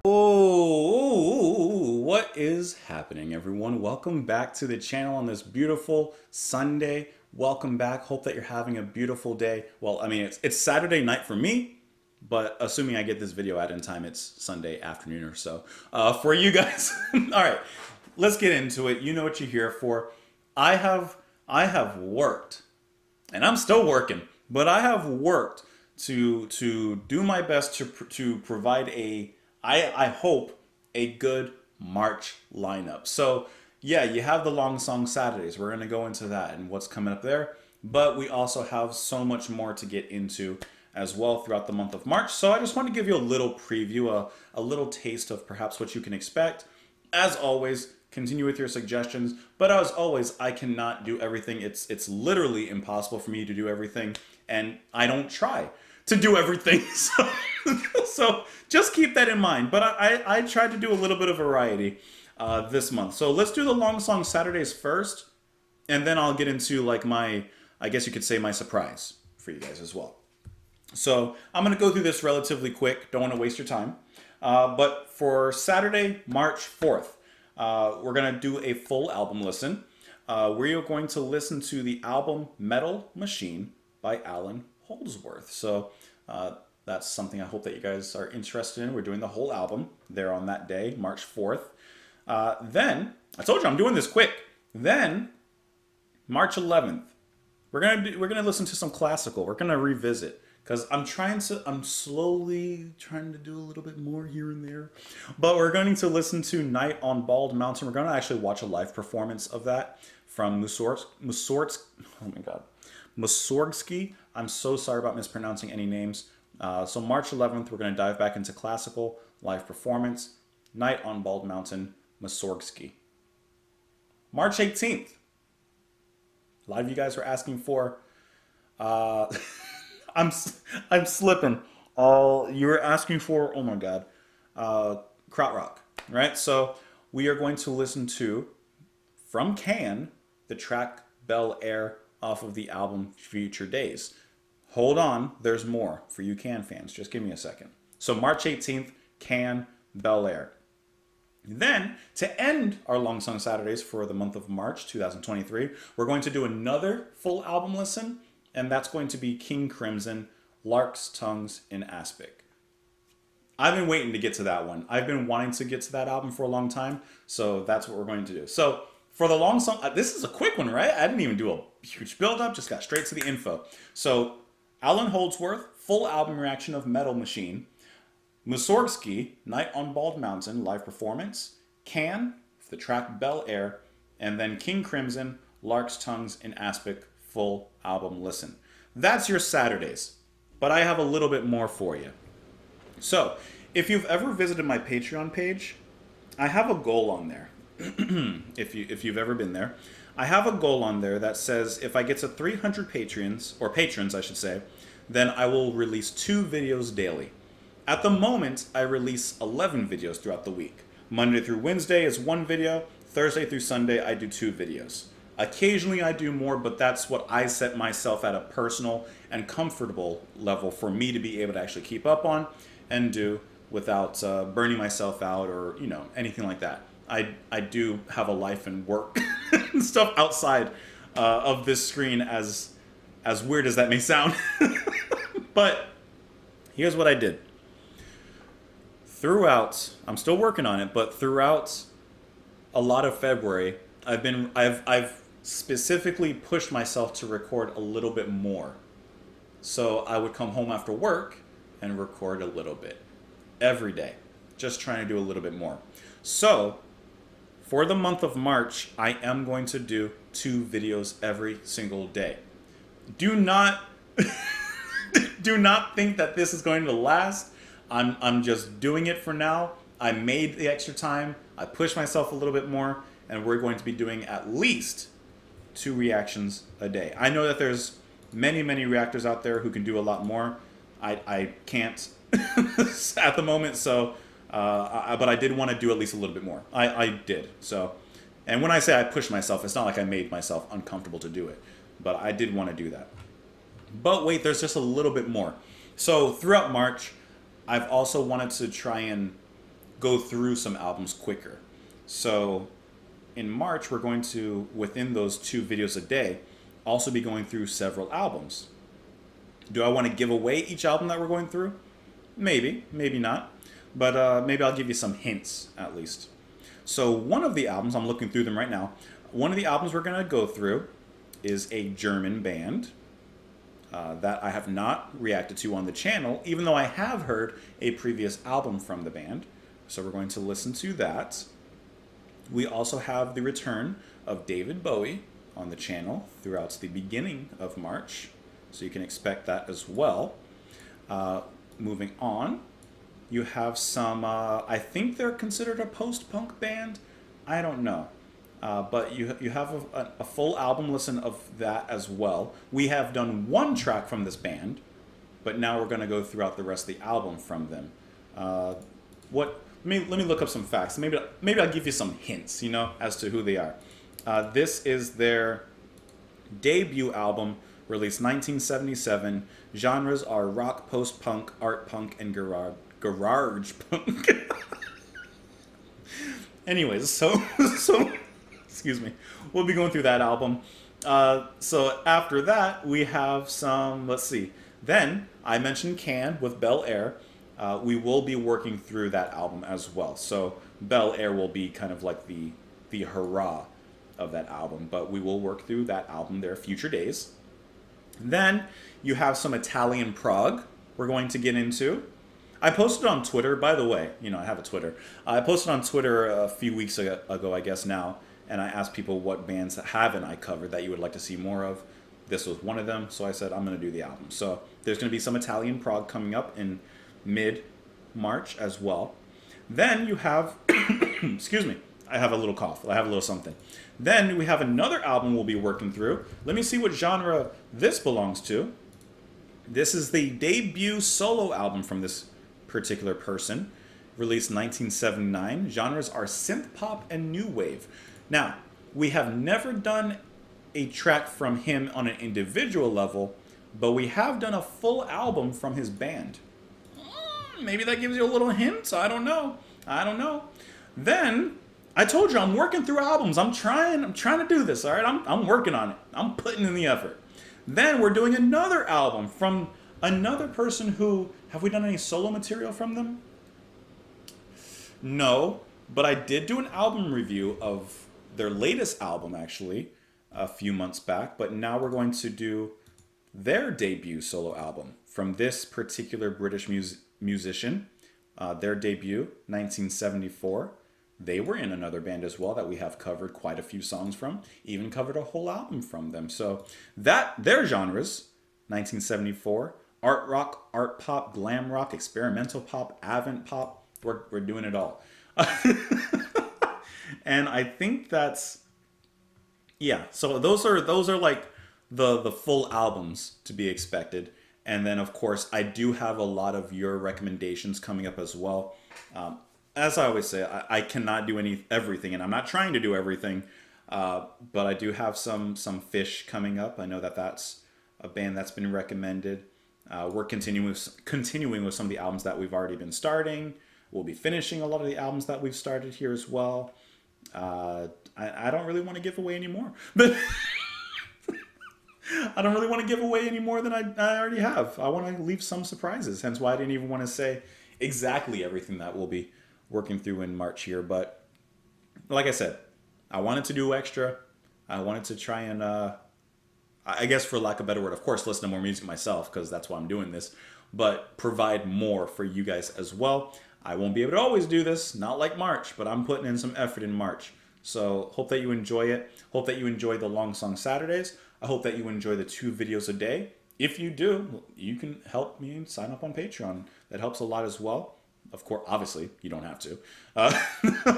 Oh, what is happening, everyone? Welcome back to the channel on this beautiful Sunday. Welcome back. Hope that you're having a beautiful day. Well, I mean, it's Saturday night for me, but assuming I get this video out in time, it's Sunday afternoon or so for you guys. All right, let's get into it. You know what you're here for. I have worked, and I'm still working, but I have worked to do my best to provide I hope a good March lineup. So yeah, you have the Long Song Saturdays. We're gonna go into that and what's coming up there. But we also have so much more to get into as well throughout the month of March. So I just want to give you a little preview, a little taste of perhaps what you can expect. As always, continue with your suggestions. But as always, I cannot do everything. It's literally impossible for me to do everything, and I don't try to do everything. So just keep that in mind. But I tried to do a little bit of variety this month. So let's do the Long Song Saturdays first, and then I'll get into like I guess you could say my surprise for you guys as well. So I'm going to go through this relatively quick. Don't want to waste your time. But for Saturday, March 4th, we're going to do a full album listen. We are going to listen to the album Metal Machine by Allan Holdsworth. So that's something I hope that you guys are interested in. We're doing the whole album there on that day, March 4th. Then, I told you I'm doing this quick. Then, March 11th, we're gonna listen to some classical. We're gonna revisit, because I'm slowly trying to do a little bit more here and there. But we're going to listen to Night on Bald Mountain. We're going to actually watch a live performance of that from Mussorgsky. I'm so sorry about mispronouncing any names. So March 11th, we're going to dive back into classical live performance. Night on Bald Mountain, Mussorgsky. March 18th. A lot of you guys were asking for... I'm slipping. You were asking for, oh my God, Krautrock, right? So we are going to listen to, from Can, the track Bel Air off of the album Future Days. Hold on, there's more for you Can fans. Just give me a second. So March 18th, Can, Bel Air. Then, to end our Long Song Saturdays for the month of March 2023, we're going to do another full album listen, and that's going to be King Crimson, Lark's Tongues in Aspic. I've been waiting to get to that one. I've been wanting to get to that album for a long time, so that's what we're going to do. So, for the Long Song, this is a quick one, right? I didn't even do a huge build-up, just got straight to the info. So, Allan Holdsworth, full album reaction of Metal Machine. Mussorgsky, Night on Bald Mountain, live performance. Can, the track Bel Air. And then King Crimson, Lark's Tongues in Aspic, full album listen. That's your Saturdays. But I have a little bit more for you. So, if you've ever visited my Patreon page, I have a goal on there. if you've ever been there, I have a goal on there that says if I get to 300 patrons, I should say, then I will release 2 videos daily. At the moment, I release 11 videos throughout the week. Monday through Wednesday is 1 video. Thursday through Sunday, I do 2 videos. Occasionally I do more, but that's what I set myself at a personal and comfortable level for me to be able to actually keep up on and do without burning myself out or, anything like that. I do have a life and work and stuff outside of this screen, as weird as that may sound. But here's what I did. I'm still working on it, but throughout a lot of February, I've specifically pushed myself to record a little bit more. So I would come home after work and record a little bit every day, just trying to do a little bit more. So for the month of March, I am going to do 2 videos every single day. Do not think that this is going to last. I'm just doing it for now. I made the extra time. I pushed myself a little bit more, and we're going to be doing at least 2 reactions a day. I know that there's many reactors out there who can do a lot more. I can't at the moment, so but I did want to do at least a little bit more. I did. So, and when I say I pushed myself, it's not like I made myself uncomfortable to do it, but I did want to do that. But wait, there's just a little bit more. So throughout March, I've also wanted to try and go through some albums quicker. So in March, we're going to, within those 2 videos a day, also be going through several albums. Do I want to give away each album that we're going through? Maybe, maybe not. But maybe I'll give you some hints at least. So one of the albums, I'm looking through them right now. One of the albums we're going to go through is a German band that I have not reacted to on the channel, even though I have heard a previous album from the band. So we're going to listen to that. We also have the return of David Bowie on the channel throughout the beginning of March. So you can expect that as well. Moving on, you have some, I think they're considered a post-punk band. I don't know. But you have a full album listen of that as well. We have done one track from this band, but now we're going to go throughout the rest of the album from them. Let me look up some facts. Maybe I'll give you some hints, as to who they are. This is their debut album, released 1977. Genres are rock, post-punk, art punk, and garage punk. Anyways, so excuse me. We'll be going through that album. So after that, we have some. Let's see. Then I mentioned Can with Bel Air. We will be working through that album as well. So Bel Air will be kind of like the hurrah of that album, but we will work through that album there future days. Then you have some Italian prog we're going to get into. I posted on Twitter, by the way, I have a Twitter. I posted on Twitter a few weeks ago, I guess now, and I asked people what bands haven't I covered that you would like to see more of. This was one of them, so I said I'm going to do the album. So there's going to be some Italian prog coming up in mid-March as well. Then you have, excuse me, I have a little cough. I have a little something. Then we have another album we'll be working through. Let me see what genre this belongs to. This is the debut solo album from this particular person, released 1979. Genres are synth pop and new wave. Now, we have never done a track from him on an individual level, but we have done a full album from his band. Maybe that gives you a little hint. I don't know. Then I told you I'm working through albums. I'm trying to do this. All right, I'm working on it. I'm putting in the effort. Then we're doing another album from another person who, have we done any solo material from them? No, but I did do an album review of their latest album actually a few months back, but now we're going to do their debut solo album from this particular British musician. Their debut, 1974. They were in another band as well that we have covered quite a few songs from, even covered a whole album from them. So their genres, 1974, art rock, art pop, glam rock, experimental pop, avant pop, we're doing it all. And I think that's, yeah, so those are like the full albums to be expected. And then of course I do have a lot of your recommendations coming up as well. As I always say, I cannot do everything, and I'm not trying to do everything, but I do have some Fish coming up. I know that's a band that's been recommended. We're continuing with some of the albums that we've already been starting. We'll be finishing a lot of the albums that we've started here as well. I don't really want to give away any more, but I don't really want to give away any more than I already have. I want to leave some surprises, hence why I didn't even want to say exactly everything that we'll be working through in March here. But like I said, I wanted to do extra. I wanted to try and, I guess for lack of a better word, of course, listen to more music myself, because that's why I'm doing this, but provide more for you guys as well. I won't be able to always do this, not like March, but I'm putting in some effort in March. So hope that you enjoy it. Hope that you enjoy the Long Song Saturdays. I hope that you enjoy the 2 videos a day. If you do, you can help me sign up on Patreon. That helps a lot as well. Of course, obviously, you don't have to.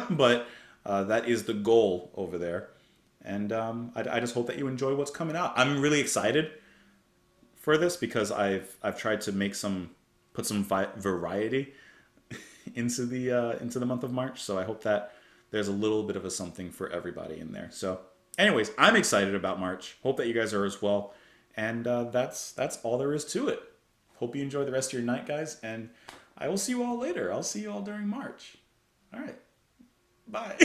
But that is the goal over there. And I just hope that you enjoy what's coming out. I'm really excited for this because I've tried to put some variety into the month of March. So I hope that there's a little bit of a something for everybody in there. So anyways, I'm excited about March. Hope that you guys are as well. And that's all there is to it. Hope you enjoy the rest of your night, guys, and I will see you all later. I'll see you all during March. All right. Bye.